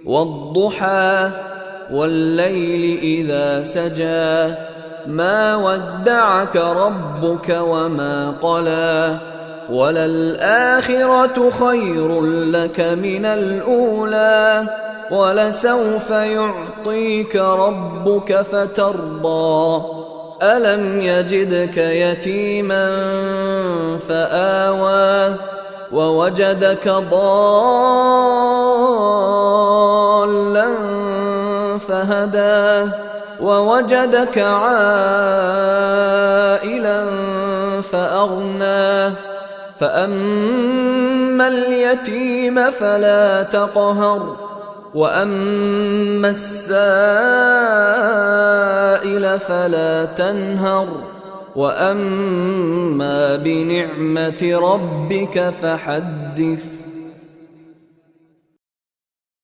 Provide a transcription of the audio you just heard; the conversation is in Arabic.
والضحى والليل إذا سجى ما ودعك ربك وما قلى وللآخرة خير لك من الأولى ولسوف يعطيك ربك فترضى ألم يجدك يتيما فآوى ووجدك ضالا فهدى ووجدك عائلا فأغنى فأما اليتيم فلا تقهر وأما السائل فلا تنهر وأما بنعمة ربك فحدث.